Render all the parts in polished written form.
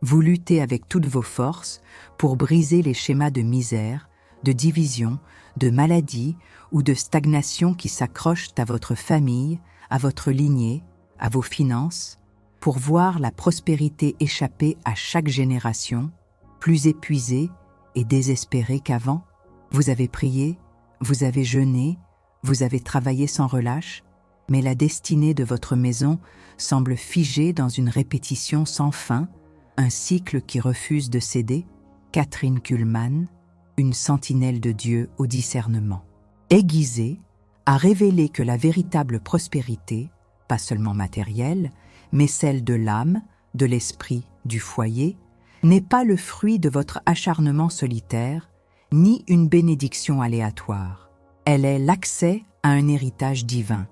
Vous luttez avec toutes vos forces pour briser les schémas de misère, de division, de maladie ou de stagnation qui s'accrochent à votre famille, à votre lignée, à vos finances, pour voir la prospérité échapper à chaque génération, plus épuisée et désespérée qu'avant. Vous avez prié, vous avez jeûné, vous avez travaillé sans relâche, mais la destinée de votre maison semble figée dans une répétition sans fin, un cycle qui refuse de céder. Catherine Kuhlman, une sentinelle de Dieu au discernement. Aiguisée a révélé que la véritable prospérité, pas seulement matérielle, mais celle de l'âme, de l'esprit, du foyer, n'est pas le fruit de votre acharnement solitaire, ni une bénédiction aléatoire. Elle est l'accès à un héritage divin,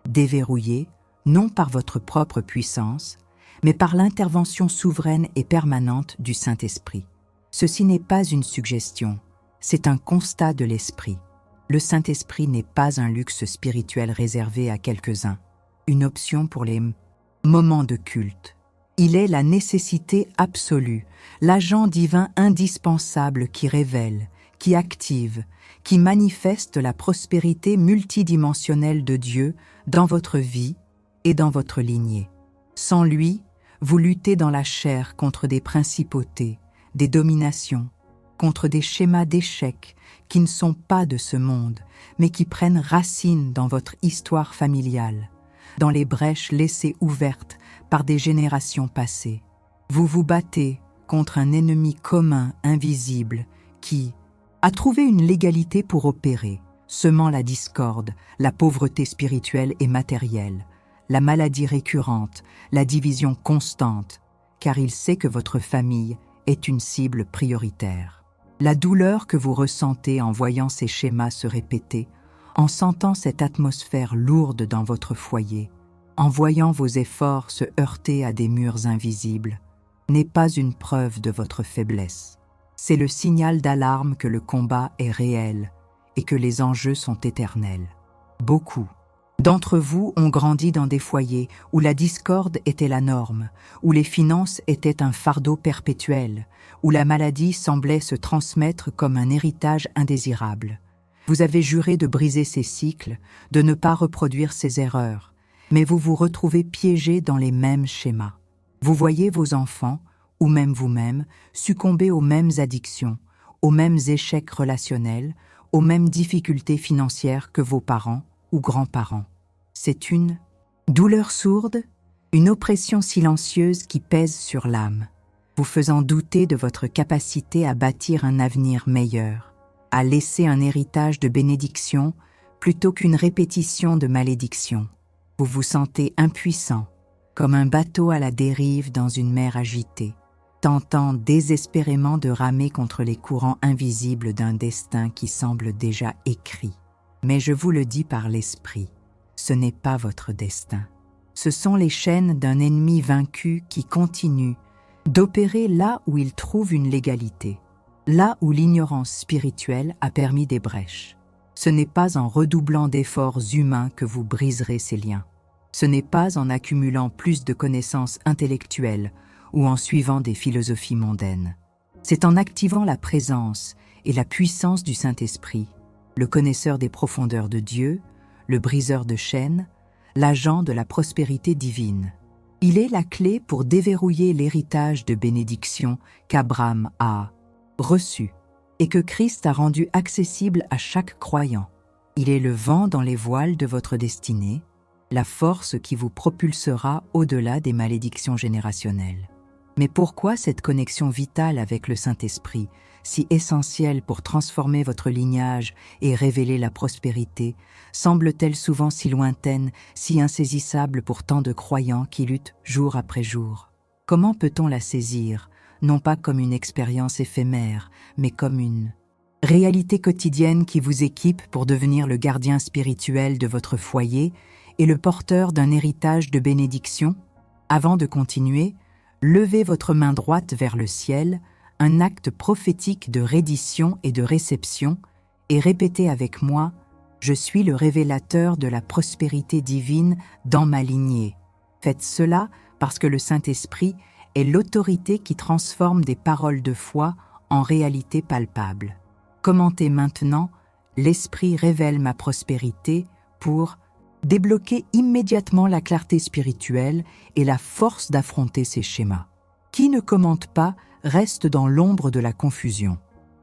déverrouillé non par votre propre puissance, mais par l'intervention souveraine et permanente du Saint-Esprit. Ceci n'est pas une suggestion, c'est un constat de l'Esprit. Le Saint-Esprit n'est pas un luxe spirituel réservé à quelques-uns, une option pour les moments de culte. Il est la nécessité absolue, l'agent divin indispensable qui révèle, qui active, qui manifeste la prospérité multidimensionnelle de Dieu dans votre vie et dans votre lignée. Sans lui, vous luttez dans la chair contre des principautés, des dominations, contre des schémas d'échecs qui ne sont pas de ce monde, mais qui prennent racine dans votre histoire familiale, dans les brèches laissées ouvertes par des générations passées. Vous vous battez contre un ennemi commun, invisible, qui a trouvé une légalité pour opérer, semant la discorde, la pauvreté spirituelle et matérielle, la maladie récurrente, la division constante, car il sait que votre famille est une cible prioritaire. La douleur que vous ressentez en voyant ces schémas se répéter, en sentant cette atmosphère lourde dans votre foyer, en voyant vos efforts se heurter à des murs invisibles, n'est pas une preuve de votre faiblesse. C'est le signal d'alarme que le combat est réel et que les enjeux sont éternels. Beaucoup d'entre vous ont grandi dans des foyers où la discorde était la norme, où les finances étaient un fardeau perpétuel, où la maladie semblait se transmettre comme un héritage indésirable. Vous avez juré de briser ces cycles, de ne pas reproduire ces erreurs, mais vous vous retrouvez piégés dans les mêmes schémas. Vous voyez vos enfants, ou même vous-même, succomber aux mêmes addictions, aux mêmes échecs relationnels, aux mêmes difficultés financières que vos parents ou grands-parents. C'est une douleur sourde, une oppression silencieuse qui pèse sur l'âme, vous faisant douter de votre capacité à bâtir un avenir meilleur, à laisser un héritage de bénédiction plutôt qu'une répétition de malédiction. Vous vous sentez impuissant, comme un bateau à la dérive dans une mer agitée, tentant désespérément de ramer contre les courants invisibles d'un destin qui semble déjà écrit. Mais je vous le dis par l'Esprit, ce n'est pas votre destin. Ce sont les chaînes d'un ennemi vaincu qui continue d'opérer là où il trouve une légalité, là où l'ignorance spirituelle a permis des brèches. Ce n'est pas en redoublant d'efforts humains que vous briserez ces liens. Ce n'est pas en accumulant plus de connaissances intellectuelles ou en suivant des philosophies mondaines. C'est en activant la présence et la puissance du Saint-Esprit, le connaisseur des profondeurs de Dieu, le briseur de chaînes, l'agent de la prospérité divine. Il est la clé pour déverrouiller l'héritage de bénédiction qu'Abraham a reçu et que Christ a rendu accessible à chaque croyant. Il est le vent dans les voiles de votre destinée, la force qui vous propulsera au-delà des malédictions générationnelles. Mais pourquoi cette connexion vitale avec le Saint-Esprit, si essentielle pour transformer votre lignage et révéler la prospérité, semble-t-elle souvent si lointaine, si insaisissable pour tant de croyants qui luttent jour après jour? Comment peut-on la saisir, non pas comme une expérience éphémère, mais comme une réalité quotidienne qui vous équipe pour devenir le gardien spirituel de votre foyer et le porteur d'un héritage de bénédiction? Avant de continuer, levez votre main droite vers le ciel, un acte prophétique de reddition et de réception, et répétez avec moi « Je suis le révélateur de la prospérité divine dans ma lignée ». Faites cela parce que le Saint-Esprit est l'autorité qui transforme des paroles de foi en réalité palpable. Commentez maintenant « L'Esprit révèle ma prospérité » pour débloquer immédiatement la clarté spirituelle et la force d'affronter ces schémas. Qui ne commente pas reste dans l'ombre de la confusion.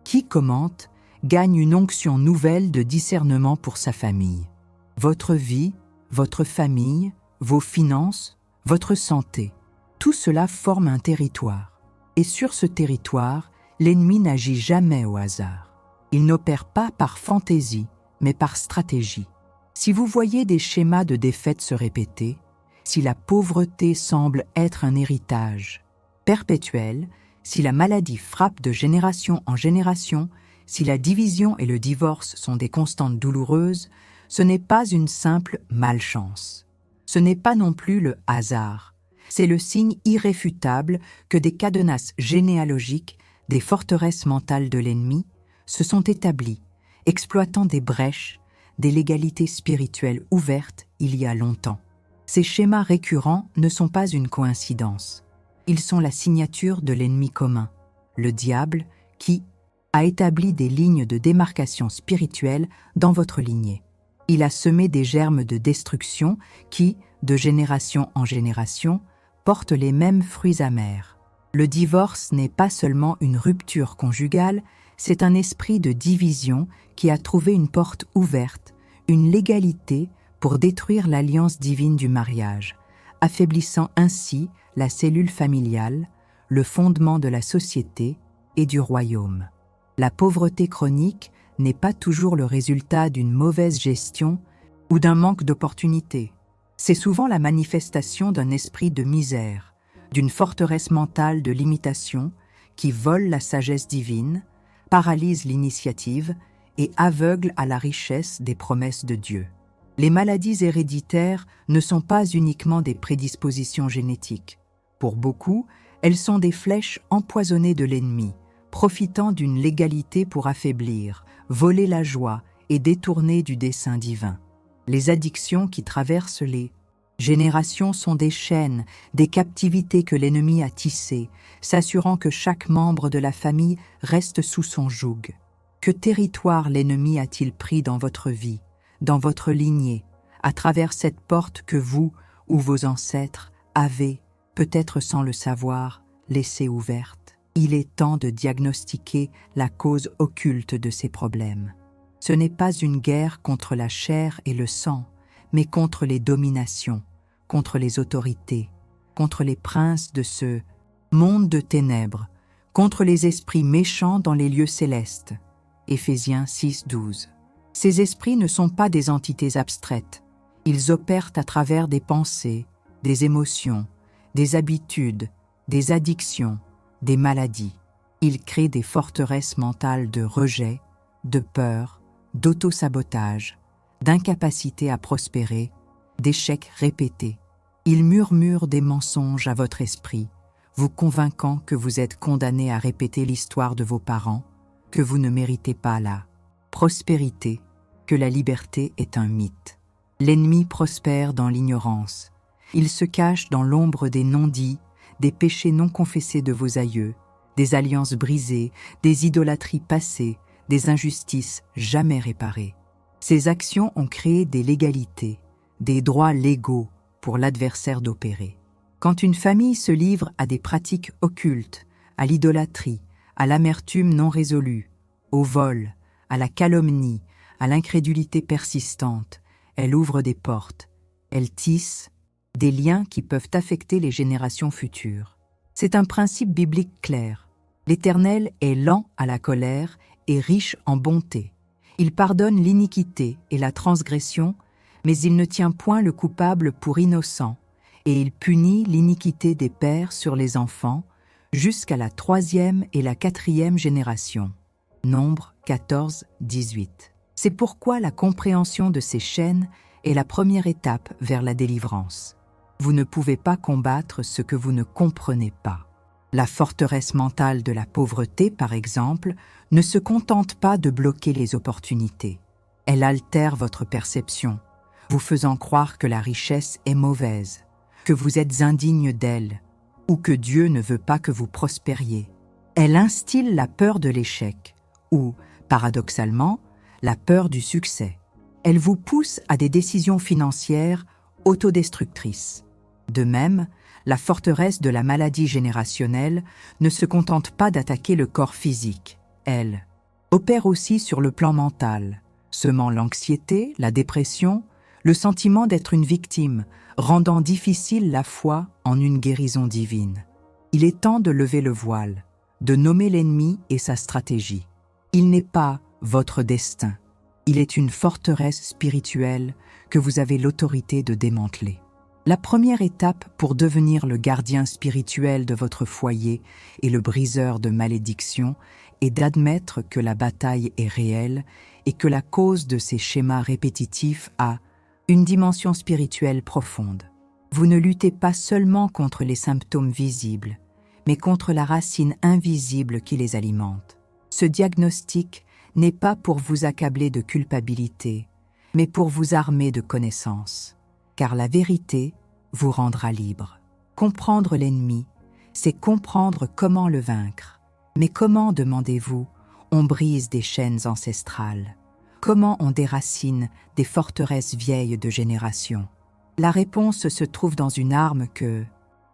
Qui commente gagne une onction nouvelle de discernement pour sa famille. Votre vie, votre famille, vos finances, votre santé, tout cela forme un territoire. Et sur ce territoire, l'ennemi n'agit jamais au hasard. Il n'opère pas par fantaisie, mais par stratégie. Si vous voyez des schémas de défaite se répéter, si la pauvreté semble être un héritage perpétuel, si la maladie frappe de génération en génération, si la division et le divorce sont des constantes douloureuses, ce n'est pas une simple malchance. Ce n'est pas non plus le hasard. C'est le signe irréfutable que des cadenas généalogiques, des forteresses mentales de l'ennemi, se sont établies, exploitant des brèches, des légalités spirituelles ouvertes il y a longtemps. Ces schémas récurrents ne sont pas une coïncidence. Ils sont la signature de l'ennemi commun, le diable, qui a établi des lignes de démarcation spirituelle dans votre lignée. Il a semé des germes de destruction qui, de génération en génération, portent les mêmes fruits amers. Le divorce n'est pas seulement une rupture conjugale, c'est un esprit de division qui a trouvé une porte ouverte, une légalité pour détruire l'alliance divine du mariage, affaiblissant ainsi la cellule familiale, le fondement de la société et du royaume. La pauvreté chronique n'est pas toujours le résultat d'une mauvaise gestion ou d'un manque d'opportunités. C'est souvent la manifestation d'un esprit de misère, d'une forteresse mentale de limitation qui vole la sagesse divine, paralyse l'initiative et aveugle à la richesse des promesses de Dieu. Les maladies héréditaires ne sont pas uniquement des prédispositions génétiques. Pour beaucoup, elles sont des flèches empoisonnées de l'ennemi, profitant d'une légalité pour affaiblir, voler la joie et détourner du dessein divin. Les addictions qui traversent les générations sont des chaînes, des captivités que l'ennemi a tissées, s'assurant que chaque membre de la famille reste sous son joug. Que territoire l'ennemi a-t-il pris dans votre vie, dans votre lignée, à travers cette porte que vous ou vos ancêtres avez, peut-être sans le savoir, laissée ouverte? Il est temps de diagnostiquer la cause occulte de ces problèmes. Ce n'est pas une guerre contre la chair et le sang, mais contre les dominations, contre les autorités, contre les princes de ce monde de ténèbres, contre les esprits méchants dans les lieux célestes. Éphésiens 6:12. Ces esprits ne sont pas des entités abstraites. Ils opèrent à travers des pensées, des émotions, des habitudes, des addictions, des maladies. Ils créent des forteresses mentales de rejet, de peur, d'auto-sabotage, d'incapacité à prospérer, d'échecs répétés. Ils murmurent des mensonges à votre esprit, vous convainquant que vous êtes condamné à répéter l'histoire de vos parents, que vous ne méritez pas la prospérité, que la liberté est un mythe. L'ennemi prospère dans l'ignorance. Il se cache dans l'ombre des non-dits, des péchés non confessés de vos aïeux, des alliances brisées, des idolâtries passées, des injustices jamais réparées. Ces actions ont créé des légalités, des droits légaux pour l'adversaire d'opérer. Quand une famille se livre à des pratiques occultes, à l'idolâtrie, à l'amertume non résolue, au vol, à la calomnie, à l'incrédulité persistante, elle ouvre des portes, elle tisse des liens qui peuvent affecter les générations futures. C'est un principe biblique clair. L'Éternel est lent à la colère et riche en bonté. Il pardonne l'iniquité et la transgression, mais il ne tient point le coupable pour innocent, et il punit l'iniquité des pères sur les enfants, jusqu'à la 3e et la 4e génération. Nombre 14-18. C'est pourquoi la compréhension de ces chaînes est la première étape vers la délivrance. Vous ne pouvez pas combattre ce que vous ne comprenez pas. La forteresse mentale de la pauvreté, par exemple, ne se contente pas de bloquer les opportunités. Elle altère votre perception, vous faisant croire que la richesse est mauvaise, que vous êtes indigne d'elle, ou que Dieu ne veut pas que vous prospériez. Elle instille la peur de l'échec ou, paradoxalement, la peur du succès. Elle vous pousse à des décisions financières autodestructrices. De même, la forteresse de la maladie générationnelle ne se contente pas d'attaquer le corps physique. Elle opère aussi sur le plan mental, semant l'anxiété, la dépression, le sentiment d'être une victime, rendant difficile la foi en une guérison divine. Il est temps de lever le voile, de nommer l'ennemi et sa stratégie. Il n'est pas votre destin. Il est une forteresse spirituelle que vous avez l'autorité de démanteler. La première étape pour devenir le gardien spirituel de votre foyer et le briseur de malédictions est d'admettre que la bataille est réelle et que la cause de ces schémas répétitifs a une dimension spirituelle profonde. Vous ne luttez pas seulement contre les symptômes visibles, mais contre la racine invisible qui les alimente. Ce diagnostic n'est pas pour vous accabler de culpabilité, mais pour vous armer de connaissances. Car la vérité vous rendra libre. Comprendre l'ennemi, c'est comprendre comment le vaincre. Mais comment, demandez-vous, on brise des chaînes ancestrales? Comment on déracine des forteresses vieilles de générations? La réponse se trouve dans une arme que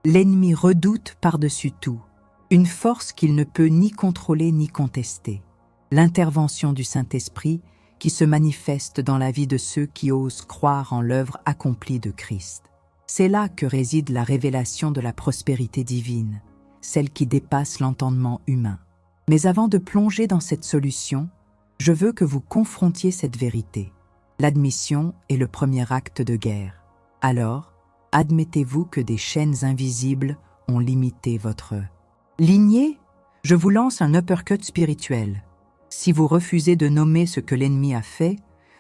l'ennemi redoute par-dessus tout, une force qu'il ne peut ni contrôler ni contester. L'intervention du Saint-Esprit qui se manifeste dans la vie de ceux qui osent croire en l'œuvre accomplie de Christ. C'est là que réside la révélation de la prospérité divine, celle qui dépasse l'entendement humain. Mais avant de plonger dans cette solution, je veux que vous confrontiez cette vérité. L'admission est le premier acte de guerre. Alors, admettez-vous que des chaînes invisibles ont limité votre lignée? Je vous lance un uppercut spirituel. Si vous refusez de nommer ce que l'ennemi a fait,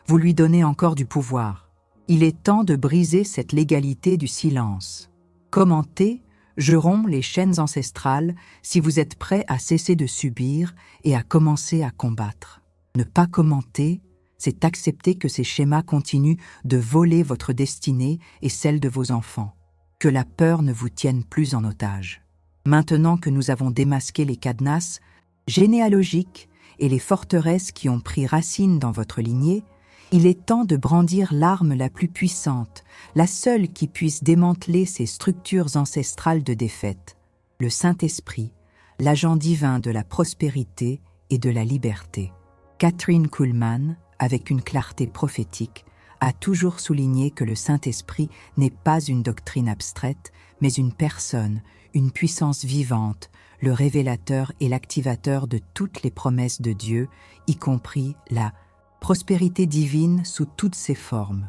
vous lui donnez encore du pouvoir. Il est temps de briser cette légalité du silence. Commentez, je romps les chaînes ancestrales si vous êtes prêt à cesser de subir et à commencer à combattre. Ne pas commenter, c'est accepter que ces schémas continuent de voler votre destinée et celle de vos enfants. Que la peur ne vous tienne plus en otage. Maintenant que nous avons démasqué les cadenas généalogiques et les forteresses qui ont pris racine dans votre lignée, il est temps de brandir l'arme la plus puissante, la seule qui puisse démanteler ces structures ancestrales de défaite, le Saint-Esprit, l'agent divin de la prospérité et de la liberté. Kathryn Kuhlman, avec une clarté prophétique, a toujours souligné que le Saint-Esprit n'est pas une doctrine abstraite, mais une personne, une puissance vivante, le révélateur et l'activateur de toutes les promesses de Dieu, y compris la prospérité divine sous toutes ses formes.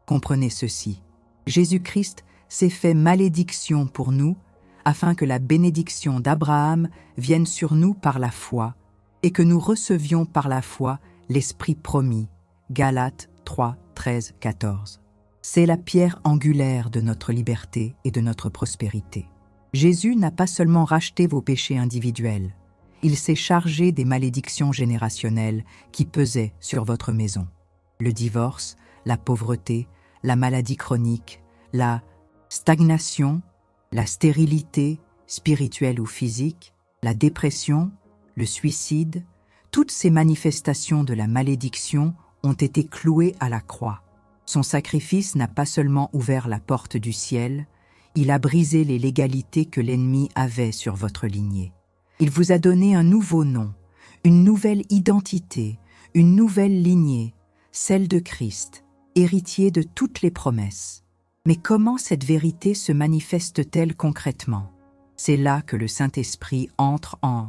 Comprenez ceci. Jésus-Christ s'est fait malédiction pour nous, afin que la bénédiction d'Abraham vienne sur nous par la foi, et que nous recevions par la foi l'Esprit promis. Galates 3, 13, 14. C'est la pierre angulaire de notre liberté et de notre prospérité. Jésus n'a pas seulement racheté vos péchés individuels, il s'est chargé des malédictions générationnelles qui pesaient sur votre maison. Le divorce, la pauvreté, la maladie chronique, la stagnation, la stérilité, spirituelle ou physique, la dépression, le suicide, toutes ces manifestations de la malédiction ont été clouées à la croix. Son sacrifice n'a pas seulement ouvert la porte du ciel, il a brisé les légalités que l'ennemi avait sur votre lignée. Il vous a donné un nouveau nom, une nouvelle identité, une nouvelle lignée, celle de Christ, héritier de toutes les promesses. Mais comment cette vérité se manifeste-t-elle concrètement? C'est là que le Saint-Esprit entre en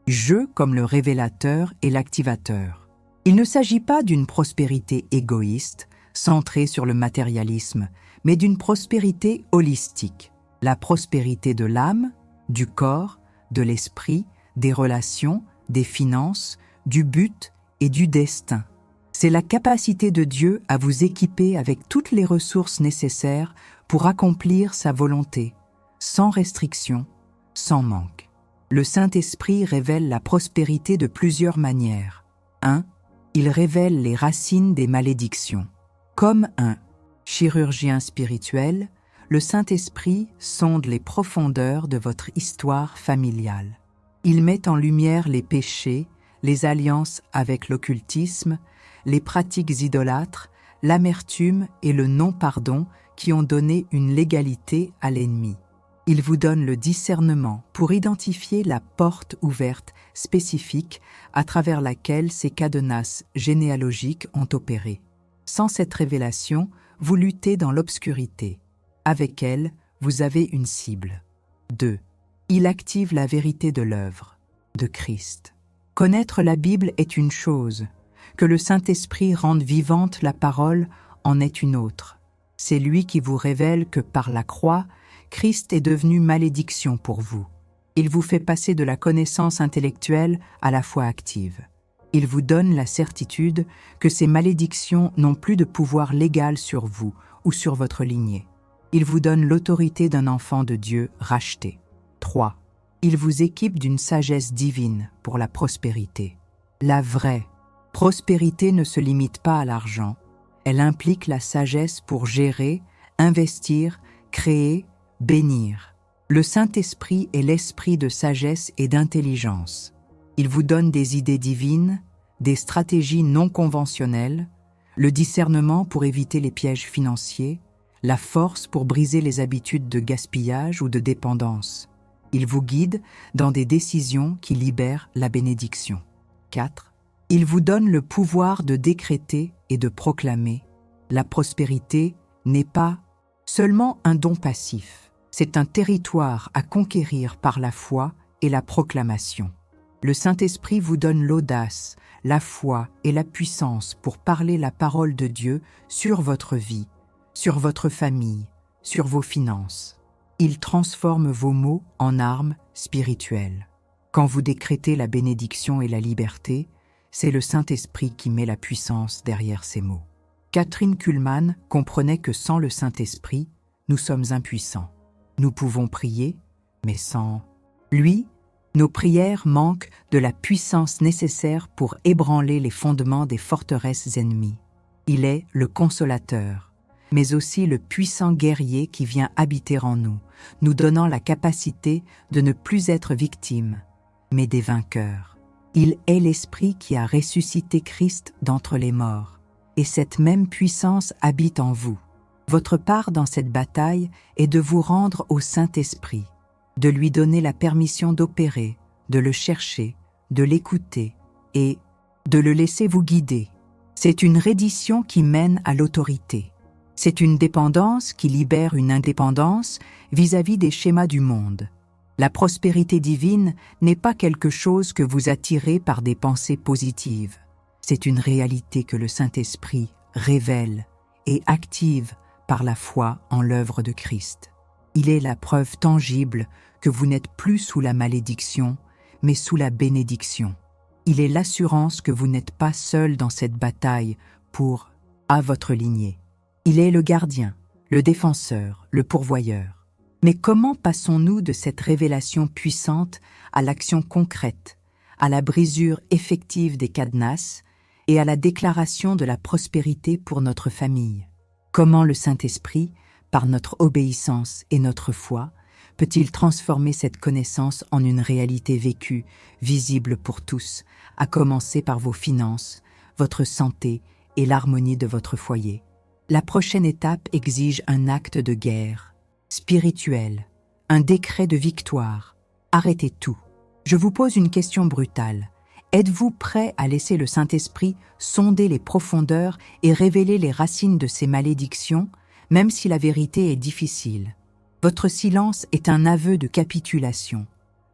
jeu comme le révélateur et l'activateur. Il ne s'agit pas d'une prospérité égoïste, centrée sur le matérialisme, mais d'une prospérité holistique. La prospérité de l'âme, du corps, de l'esprit, des relations, des finances, du but et du destin. C'est la capacité de Dieu à vous équiper avec toutes les ressources nécessaires pour accomplir sa volonté, sans restriction, sans manque. Le Saint-Esprit révèle la prospérité de plusieurs manières. 1. Il révèle les racines des malédictions. Comme un chirurgien spirituel, le Saint-Esprit sonde les profondeurs de votre histoire familiale. Il met en lumière les péchés, les alliances avec l'occultisme, les pratiques idolâtres, l'amertume et le non-pardon qui ont donné une légalité à l'ennemi. Il vous donne le discernement pour identifier la porte ouverte spécifique à travers laquelle ces cadenas généalogiques ont opéré. Sans cette révélation, vous luttez dans l'obscurité. Avec elle, vous avez une cible. 2. Il active la vérité de l'œuvre de Christ. Connaître la Bible est une chose, que le Saint-Esprit rende vivante la parole en est une autre. C'est lui qui vous révèle que par la croix, Christ est devenu malédiction pour vous. Il vous fait passer de la connaissance intellectuelle à la foi active. Il vous donne la certitude que ces malédictions n'ont plus de pouvoir légal sur vous ou sur votre lignée. Il vous donne l'autorité d'un enfant de Dieu racheté. 3. Il vous équipe d'une sagesse divine pour la prospérité. La vraie prospérité ne se limite pas à l'argent. Elle implique la sagesse pour gérer, investir, créer, bénir. Le Saint-Esprit est l'esprit de sagesse et d'intelligence. Il vous donne des idées divines, des stratégies non conventionnelles, le discernement pour éviter les pièges financiers, la force pour briser les habitudes de gaspillage ou de dépendance. Il vous guide dans des décisions qui libèrent la bénédiction. 4. Il vous donne le pouvoir de décréter et de proclamer. La prospérité n'est pas seulement un don passif, c'est un territoire à conquérir par la foi et la proclamation. Le Saint-Esprit vous donne l'audace, la foi et la puissance pour parler la parole de Dieu sur votre vie, sur votre famille, sur vos finances. Il transforme vos mots en armes spirituelles. Quand vous décrétez la bénédiction et la liberté, c'est le Saint-Esprit qui met la puissance derrière ces mots. Kathryn Kuhlman comprenait que sans le Saint-Esprit, nous sommes impuissants. Nous pouvons prier, mais sans lui, nos prières manquent de la puissance nécessaire pour ébranler les fondements des forteresses ennemies. Il est le consolateur, mais aussi le puissant guerrier qui vient habiter en nous, nous donnant la capacité de ne plus être victimes, mais des vainqueurs. Il est l'Esprit qui a ressuscité Christ d'entre les morts, et cette même puissance habite en vous. Votre part dans cette bataille est de vous rendre au Saint-Esprit, de lui donner la permission d'opérer, de le chercher, de l'écouter et de le laisser vous guider. C'est une reddition qui mène à l'autorité. C'est une dépendance qui libère une indépendance vis-à-vis des schémas du monde. La prospérité divine n'est pas quelque chose que vous attirez par des pensées positives. C'est une réalité que le Saint-Esprit révèle et active par la foi en l'œuvre de Christ. Il est la preuve tangible que vous n'êtes plus sous la malédiction, mais sous la bénédiction. Il est l'assurance que vous n'êtes pas seul dans cette bataille pour à votre lignée. Il est le gardien, le défenseur, le pourvoyeur. Mais comment passons-nous de cette révélation puissante à l'action concrète, à la brisure effective des cadenas et à la déclaration de la prospérité pour notre famille? Comment le Saint-Esprit, par notre obéissance et notre foi, peut-il transformer cette connaissance en une réalité vécue, visible pour tous, à commencer par vos finances, votre santé et l'harmonie de votre foyer? La prochaine étape exige un acte de guerre, spirituel, un décret de victoire. Arrêtez tout. Je vous pose une question brutale. Êtes-vous prêt à laisser le Saint-Esprit sonder les profondeurs et révéler les racines de ces malédictions, même si la vérité est difficile? Votre silence est un aveu de capitulation.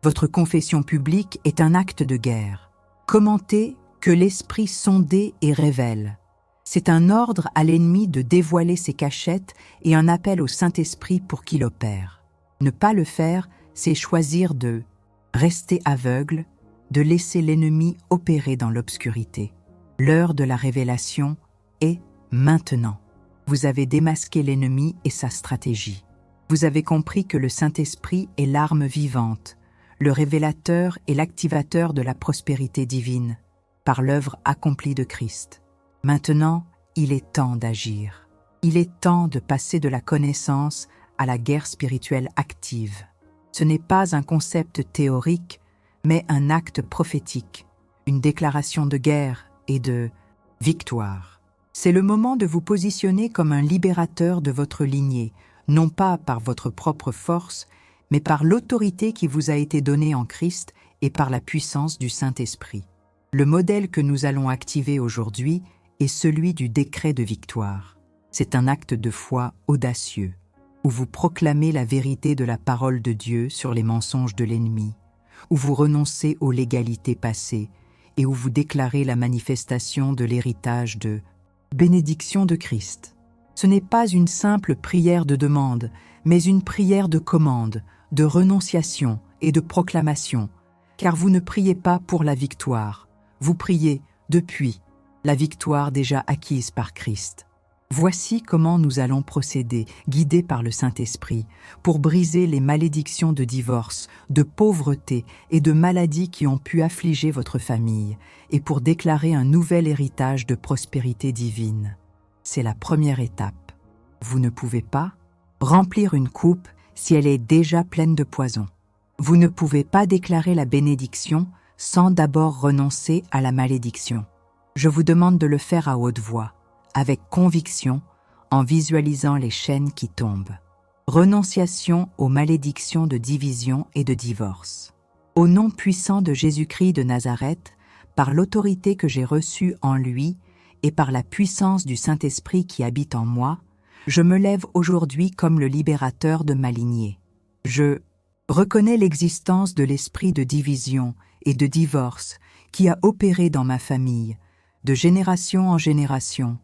Votre confession publique est un acte de guerre. Commentez que l'Esprit sondait et révèle. C'est un ordre à l'ennemi de dévoiler ses cachettes et un appel au Saint-Esprit pour qu'il opère. Ne pas le faire, c'est choisir de rester aveugle, de laisser l'ennemi opérer dans l'obscurité. L'heure de la révélation est maintenant. Vous avez démasqué l'ennemi et sa stratégie. Vous avez compris que le Saint-Esprit est l'arme vivante, le révélateur et l'activateur de la prospérité divine, par l'œuvre accomplie de Christ. Maintenant, il est temps d'agir. Il est temps de passer de la connaissance à la guerre spirituelle active. Ce n'est pas un concept théorique, mais un acte prophétique, une déclaration de guerre et de victoire. C'est le moment de vous positionner comme un libérateur de votre lignée, non pas par votre propre force, mais par l'autorité qui vous a été donnée en Christ et par la puissance du Saint-Esprit. Le modèle que nous allons activer aujourd'hui est celui du décret de victoire. C'est un acte de foi audacieux, où vous proclamez la vérité de la parole de Dieu sur les mensonges de l'ennemi, où vous renoncez aux légalités passées et où vous déclarez la manifestation de l'héritage de bénédiction de Christ. Ce n'est pas une simple prière de demande, mais une prière de commande, de renonciation et de proclamation, car vous ne priez pas pour la victoire, vous priez depuis la victoire déjà acquise par Christ. Voici comment nous allons procéder, guidés par le Saint-Esprit, pour briser les malédictions de divorce, de pauvreté et de maladie qui ont pu affliger votre famille, et pour déclarer un nouvel héritage de prospérité divine. C'est la première étape. Vous ne pouvez pas remplir une coupe si elle est déjà pleine de poison. Vous ne pouvez pas déclarer la bénédiction sans d'abord renoncer à la malédiction. Je vous demande de le faire à haute voix, avec conviction, en visualisant les chaînes qui tombent. Renonciation aux malédictions de division et de divorce. Au nom puissant de Jésus-Christ de Nazareth, par l'autorité que j'ai reçue en lui et par la puissance du Saint-Esprit qui habite en moi, je me lève aujourd'hui comme le libérateur de ma lignée. Je reconnais l'existence de l'esprit de division et de divorce qui a opéré dans ma famille, de génération en génération,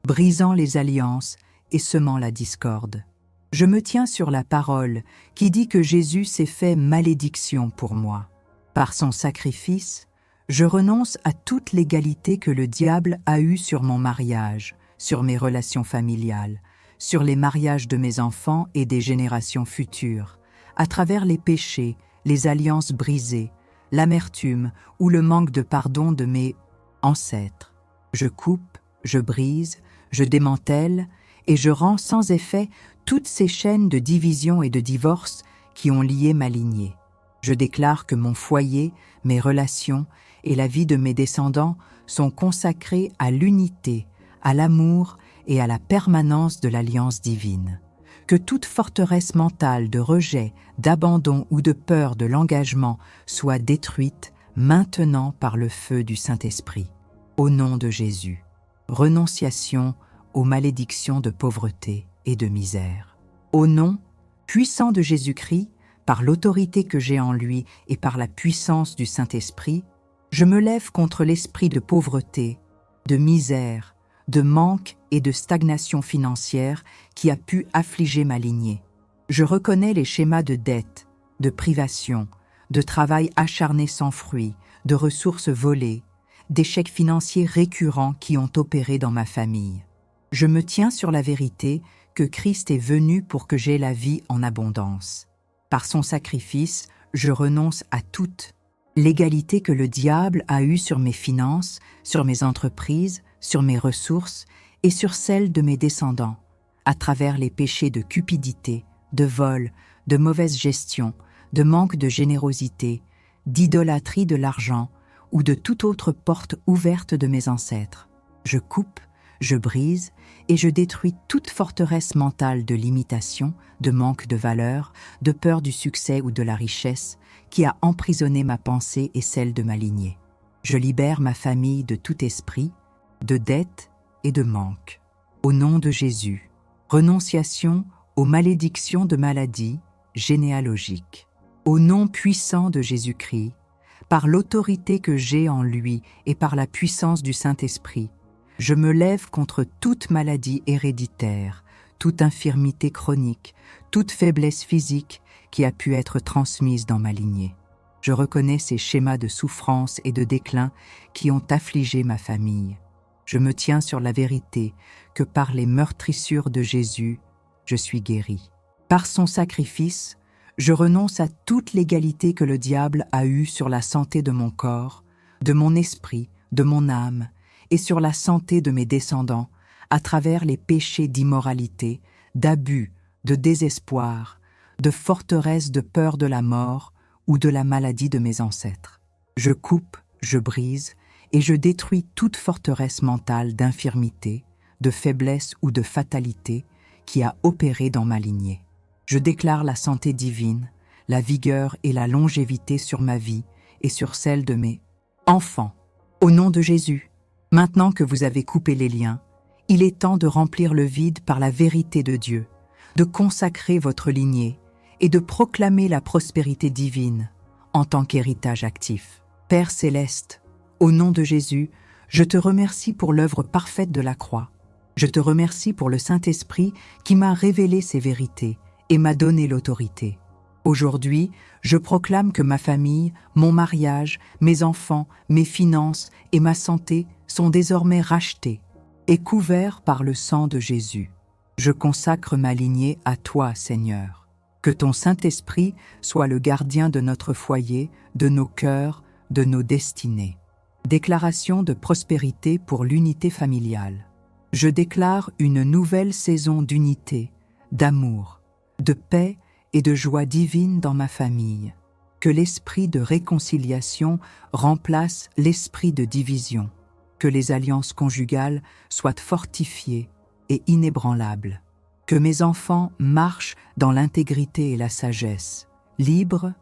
brisant les alliances et semant la discorde. Je me tiens sur la parole qui dit que Jésus s'est fait malédiction pour moi. Par son sacrifice, je renonce à toute l'égalité que le diable a eue sur mon mariage, sur mes relations familiales, sur les mariages de mes enfants et des générations futures, à travers les péchés, les alliances brisées, l'amertume ou le manque de pardon de mes ancêtres. Je coupe, je brise, je démantèle et je rends sans effet toutes ces chaînes de division et de divorce qui ont lié ma lignée. Je déclare que mon foyer, mes relations et la vie de mes descendants sont consacrés à l'unité, à l'amour et à la permanence de l'alliance divine. Que toute forteresse mentale de rejet, d'abandon ou de peur de l'engagement soit détruite maintenant par le feu du Saint-Esprit. Au nom de Jésus. Renonciation aux malédictions de pauvreté et de misère. Au nom puissant de Jésus-Christ, par l'autorité que j'ai en lui et par la puissance du Saint-Esprit, je me lève contre l'esprit de pauvreté, de misère, de manque et de stagnation financière qui a pu affliger ma lignée. Je reconnais les schémas de dette, de privation, de travail acharné sans fruit, de ressources volées, d'échecs financiers récurrents qui ont opéré dans ma famille. Je me tiens sur la vérité que Christ est venu pour que j'aie la vie en abondance. Par son sacrifice, je renonce à toute l'égalité que le diable a eue sur mes finances, sur mes entreprises, sur mes ressources et sur celles de mes descendants, à travers les péchés de cupidité, de vol, de mauvaise gestion, de manque de générosité, d'idolâtrie de l'argent ou de toute autre porte ouverte de mes ancêtres. Je coupe, je brise et je détruis toute forteresse mentale de limitation, de manque de valeur, de peur du succès ou de la richesse qui a emprisonné ma pensée et celle de ma lignée. Je libère ma famille de tout esprit, de dette et de manque. Au nom de Jésus, renonciation aux malédictions de maladies généalogiques. Au nom puissant de Jésus-Christ, par l'autorité que j'ai en lui et par la puissance du Saint-Esprit, je me lève contre toute maladie héréditaire, toute infirmité chronique, toute faiblesse physique qui a pu être transmise dans ma lignée. Je reconnais ces schémas de souffrance et de déclin qui ont affligé ma famille. Je me tiens sur la vérité que par les meurtrissures de Jésus, je suis guéri. Par son sacrifice, je renonce à toute l'égalité que le diable a eue sur la santé de mon corps, de mon esprit, de mon âme, et sur la santé de mes descendants, à travers les péchés d'immoralité, d'abus, de désespoir, de forteresse de peur de la mort ou de la maladie de mes ancêtres. Je coupe, je brise et je détruis toute forteresse mentale d'infirmité, de faiblesse ou de fatalité qui a opéré dans ma lignée. Je déclare la santé divine, la vigueur et la longévité sur ma vie et sur celle de mes enfants. Au nom de Jésus, maintenant que vous avez coupé les liens, il est temps de remplir le vide par la vérité de Dieu, de consacrer votre lignée et de proclamer la prospérité divine en tant qu'héritage actif. Père céleste, au nom de Jésus, je te remercie pour l'œuvre parfaite de la croix. Je te remercie pour le Saint-Esprit qui m'a révélé ces vérités et m'a donné l'autorité. Aujourd'hui, je proclame que ma famille, mon mariage, mes enfants, mes finances et ma santé sont désormais rachetés et couverts par le sang de Jésus. Je consacre ma lignée à toi, Seigneur. Que ton Saint-Esprit soit le gardien de notre foyer, de nos cœurs, de nos destinées. Déclaration de prospérité pour l'unité familiale. Je déclare une nouvelle saison d'unité, d'amour, de paix et de joie divine dans ma famille. Que l'esprit de réconciliation remplace l'esprit de division. Que les alliances conjugales soient fortifiées et inébranlables. Que mes enfants marchent dans l'intégrité et la sagesse, libres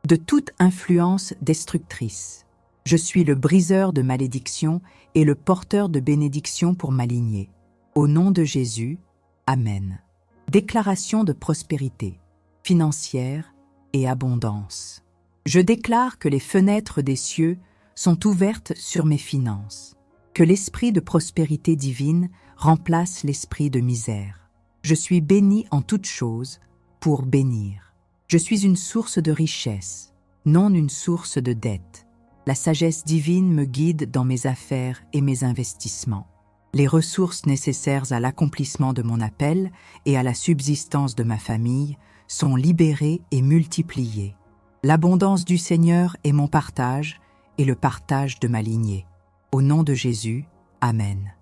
de toute influence destructrice. Je suis le briseur de malédiction et le porteur de bénédiction pour ma lignée. Au nom de Jésus, Amen. Déclaration de prospérité financière et abondance. Je déclare que les fenêtres des cieux sont ouvertes sur mes finances, que l'esprit de prospérité divine remplace l'esprit de misère. Je suis béni en toutes choses pour bénir. Je suis une source de richesse, non une source de dette. La sagesse divine me guide dans mes affaires et mes investissements. Les ressources nécessaires à l'accomplissement de mon appel et à la subsistance de ma famille sont libérées et multipliées. L'abondance du Seigneur est mon partage et le partage de ma lignée. Au nom de Jésus, Amen.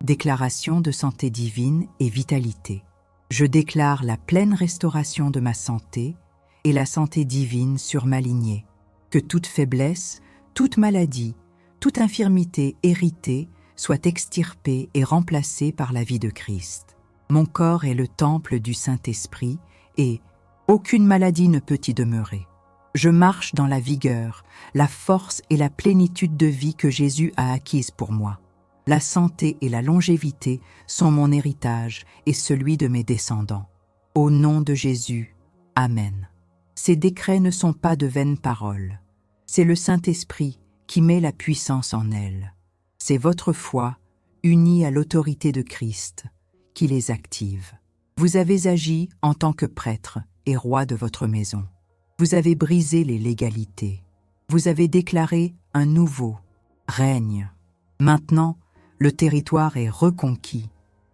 Déclaration de santé divine et vitalité. Je déclare la pleine restauration de ma santé et la santé divine sur ma lignée. Que toute faiblesse, toute maladie, toute infirmité héritée soit extirpée et remplacée par la vie de Christ. Mon corps est le temple du Saint-Esprit et aucune maladie ne peut y demeurer. Je marche dans la vigueur, la force et la plénitude de vie que Jésus a acquise pour moi. La santé et la longévité sont mon héritage et celui de mes descendants. Au nom de Jésus, Amen. Ces décrets ne sont pas de vaines paroles. C'est le Saint-Esprit qui met la puissance en elles. C'est votre foi, unie à l'autorité de Christ, qui les active. Vous avez agi en tant que prêtre et roi de votre maison. Vous avez brisé les légalités. Vous avez déclaré un nouveau règne. Maintenant, le territoire est reconquis,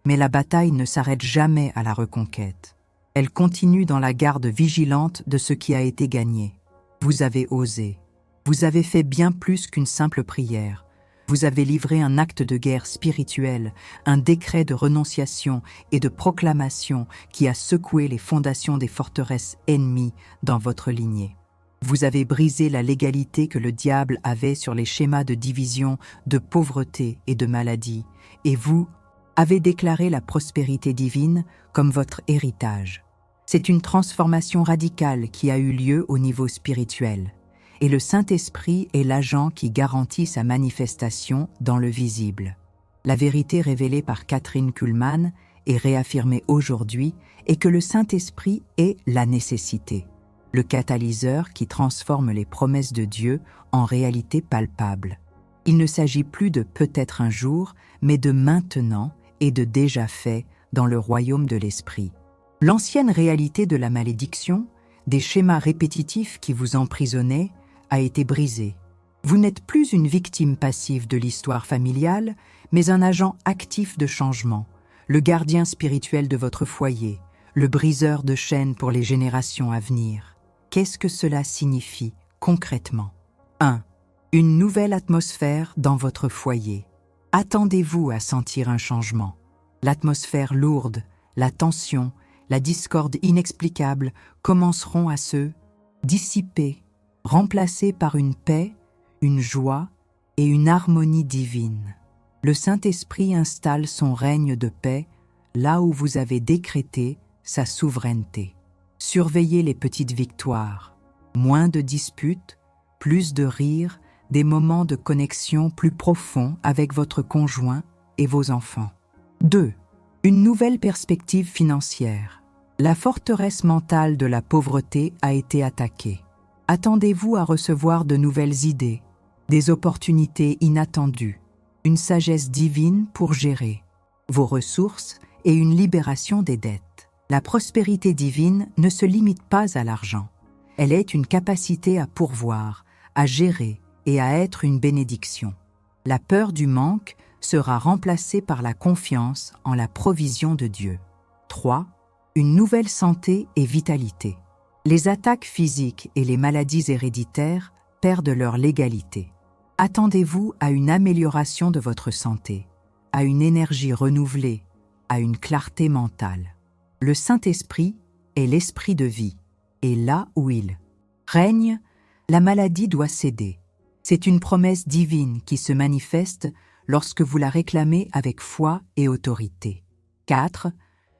mais la bataille ne s'arrête jamais à la reconquête. Elle continue dans la garde vigilante de ce qui a été gagné. Vous avez osé. Vous avez fait bien plus qu'une simple prière. Vous avez livré un acte de guerre spirituelle, un décret de renonciation et de proclamation qui a secoué les fondations des forteresses ennemies dans votre lignée. Vous avez brisé la légalité que le diable avait sur les schémas de division, de pauvreté et de maladie, et vous avez déclaré la prospérité divine comme votre héritage. C'est une transformation radicale qui a eu lieu au niveau spirituel. Et le Saint-Esprit est l'agent qui garantit sa manifestation dans le visible. La vérité révélée par Kathryn Kuhlman et réaffirmée aujourd'hui est que le Saint-Esprit est la nécessité, le catalyseur qui transforme les promesses de Dieu en réalité palpable. Il ne s'agit plus de peut-être un jour, mais de maintenant et de déjà fait dans le royaume de l'Esprit. L'ancienne réalité de la malédiction, des schémas répétitifs qui vous emprisonnaient, a été brisée. Vous n'êtes plus une victime passive de l'histoire familiale, mais un agent actif de changement, le gardien spirituel de votre foyer, le briseur de chaînes pour les générations à venir. Qu'est-ce que cela signifie concrètement? 1. Une nouvelle atmosphère dans votre foyer. Attendez-vous à sentir un changement. L'atmosphère lourde, la tension, la discorde inexplicable commenceront à se dissiper, remplacés par une paix, une joie et une harmonie divine. Le Saint-Esprit installe son règne de paix là où vous avez décrété sa souveraineté. Surveillez les petites victoires, moins de disputes, plus de rires, des moments de connexion plus profonds avec votre conjoint et vos enfants. 2. Une nouvelle perspective financière. La forteresse mentale de la pauvreté a été attaquée. Attendez-vous à recevoir de nouvelles idées, des opportunités inattendues, une sagesse divine pour gérer vos ressources et une libération des dettes. La prospérité divine ne se limite pas à l'argent. Elle est une capacité à pourvoir, à gérer et à être une bénédiction. La peur du manque sera remplacée par la confiance en la provision de Dieu. 3. Une nouvelle santé et vitalité. Les attaques physiques et les maladies héréditaires perdent leur légalité. Attendez-vous à une amélioration de votre santé, à une énergie renouvelée, à une clarté mentale. Le Saint-Esprit est l'esprit de vie, et là où il règne, la maladie doit céder. C'est une promesse divine qui se manifeste lorsque vous la réclamez avec foi et autorité. 4.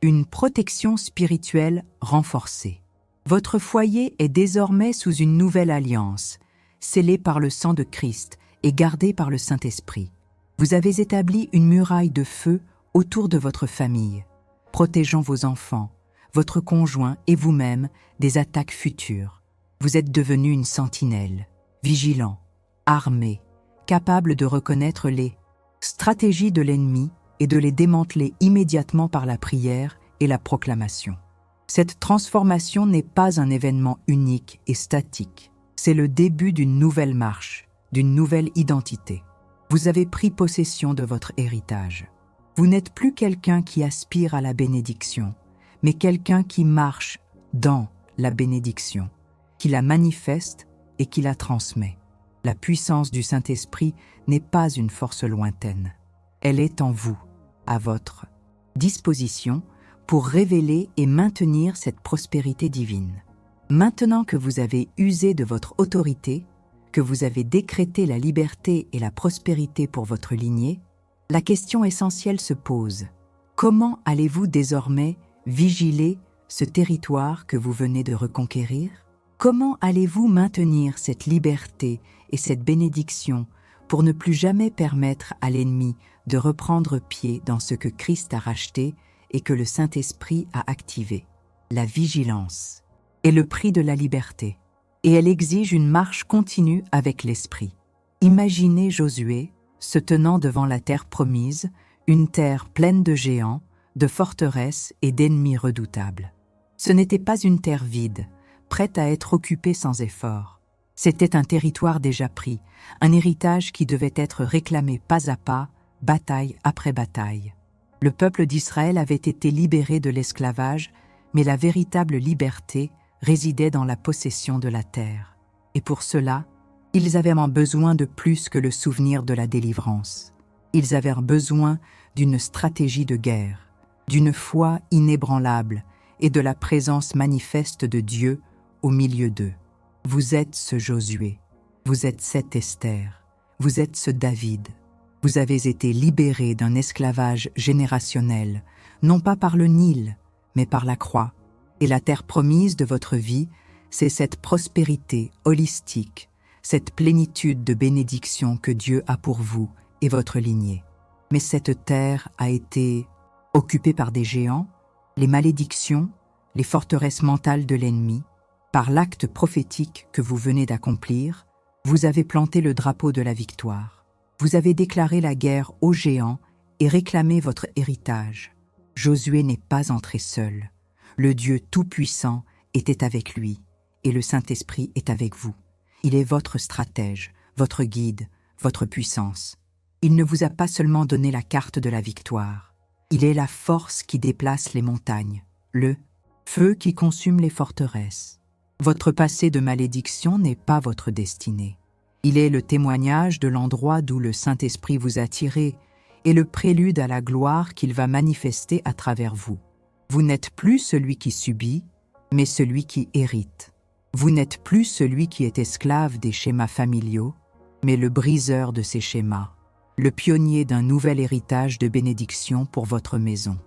Une protection spirituelle renforcée. Votre foyer est désormais sous une nouvelle alliance, scellée par le sang de Christ et gardée par le Saint-Esprit. Vous avez établi une muraille de feu autour de votre famille, protégeant vos enfants, votre conjoint et vous-même des attaques futures. Vous êtes devenu une sentinelle, vigilant, armé, capable de reconnaître les stratégies de l'ennemi et de les démanteler immédiatement par la prière et la proclamation. Cette transformation n'est pas un événement unique et statique. C'est le début d'une nouvelle marche, d'une nouvelle identité. Vous avez pris possession de votre héritage. Vous n'êtes plus quelqu'un qui aspire à la bénédiction, mais quelqu'un qui marche dans la bénédiction, qui la manifeste et qui la transmet. La puissance du Saint-Esprit n'est pas une force lointaine. Elle est en vous, à votre disposition, pour révéler et maintenir cette prospérité divine. Maintenant que vous avez usé de votre autorité, que vous avez décrété la liberté et la prospérité pour votre lignée, la question essentielle se pose. Comment allez-vous désormais vigiler ce territoire que vous venez de reconquérir? Comment allez-vous maintenir cette liberté et cette bénédiction pour ne plus jamais permettre à l'ennemi de reprendre pied dans ce que Christ a racheté et que le Saint-Esprit a activé? La vigilance est le prix de la liberté, et elle exige une marche continue avec l'Esprit. Imaginez Josué se tenant devant la terre promise, une terre pleine de géants, de forteresses et d'ennemis redoutables. Ce n'était pas une terre vide, prête à être occupée sans effort. C'était un territoire déjà pris, un héritage qui devait être réclamé pas à pas, bataille après bataille. Le peuple d'Israël avait été libéré de l'esclavage, mais la véritable liberté résidait dans la possession de la terre. Et pour cela, ils avaient besoin de plus que le souvenir de la délivrance. Ils avaient besoin d'une stratégie de guerre, d'une foi inébranlable et de la présence manifeste de Dieu au milieu d'eux. Vous êtes ce Josué, vous êtes cette Esther, vous êtes ce David. Vous avez été libérés d'un esclavage générationnel, non pas par le Nil, mais par la croix. Et la terre promise de votre vie, c'est cette prospérité holistique, cette plénitude de bénédiction que Dieu a pour vous et votre lignée. Mais cette terre a été occupée par des géants, les malédictions, les forteresses mentales de l'ennemi. Par l'acte prophétique que vous venez d'accomplir, vous avez planté le drapeau de la victoire. Vous avez déclaré la guerre aux géants et réclamé votre héritage. Josué n'est pas entré seul. Le Dieu Tout-Puissant était avec lui, et le Saint-Esprit est avec vous. Il est votre stratège, votre guide, votre puissance. Il ne vous a pas seulement donné la carte de la victoire. Il est la force qui déplace les montagnes, le feu qui consume les forteresses. Votre passé de malédiction n'est pas votre destinée. Il est le témoignage de l'endroit d'où le Saint-Esprit vous a tiré et le prélude à la gloire qu'il va manifester à travers vous. Vous n'êtes plus celui qui subit, mais celui qui hérite. Vous n'êtes plus celui qui est esclave des schémas familiaux, mais le briseur de ces schémas, le pionnier d'un nouvel héritage de bénédiction pour votre maison.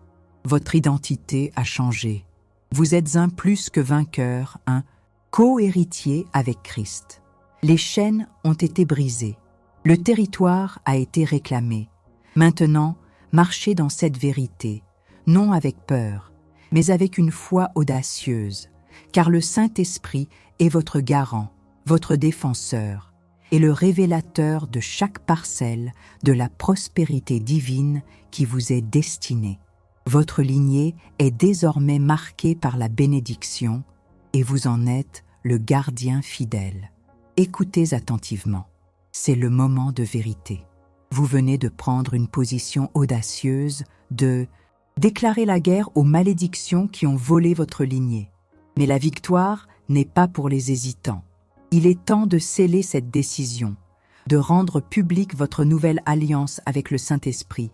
Votre identité a changé. Vous êtes un plus que vainqueur, un co-héritier avec Christ. Les chaînes ont été brisées. Le territoire a été réclamé. Maintenant, marchez dans cette vérité, non avec peur, mais avec une foi audacieuse, car le Saint-Esprit est votre garant, votre défenseur, et le révélateur de chaque parcelle de la prospérité divine qui vous est destinée. Votre lignée est désormais marquée par la bénédiction, et vous en êtes le gardien fidèle. Écoutez attentivement. C'est le moment de vérité. Vous venez de prendre une position audacieuse de déclarer la guerre aux malédictions qui ont volé votre lignée. Mais la victoire n'est pas pour les hésitants. Il est temps de sceller cette décision, de rendre publique votre nouvelle alliance avec le Saint-Esprit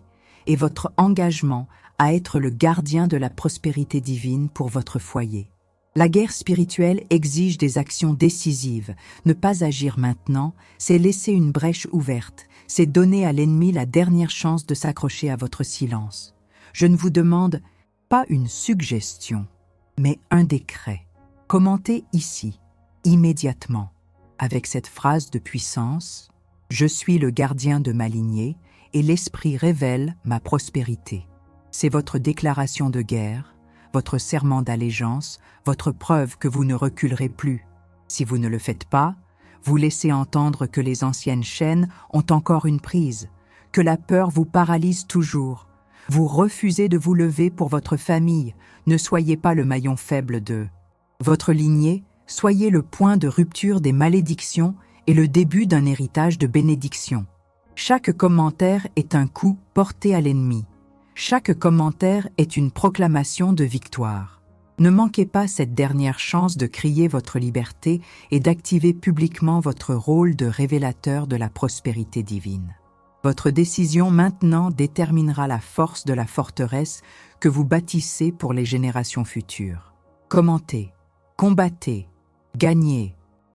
et votre engagement à être le gardien de la prospérité divine pour votre foyer. La guerre spirituelle exige des actions décisives. Ne pas agir maintenant, c'est laisser une brèche ouverte, c'est donner à l'ennemi la dernière chance de s'accrocher à votre silence. Je ne vous demande pas une suggestion, mais un décret. Commentez ici, immédiatement, avec cette phrase de puissance « Je suis le gardien de ma lignée et l'Esprit révèle ma prospérité ». C'est votre déclaration de guerre, votre serment d'allégeance, votre preuve que vous ne reculerez plus. Si vous ne le faites pas, vous laissez entendre que les anciennes chaînes ont encore une prise, que la peur vous paralyse toujours. Vous refusez de vous lever pour votre famille, ne soyez pas le maillon faible de votre lignée, soyez le point de rupture des malédictions et le début d'un héritage de bénédiction. Chaque commentaire est un coup porté à l'ennemi. Chaque commentaire est une proclamation de victoire. Ne manquez pas cette dernière chance de crier votre liberté et d'activer publiquement votre rôle de révélateur de la prospérité divine. Votre décision maintenant déterminera la force de la forteresse que vous bâtissez pour les générations futures. Commentez, combattez, gagnez,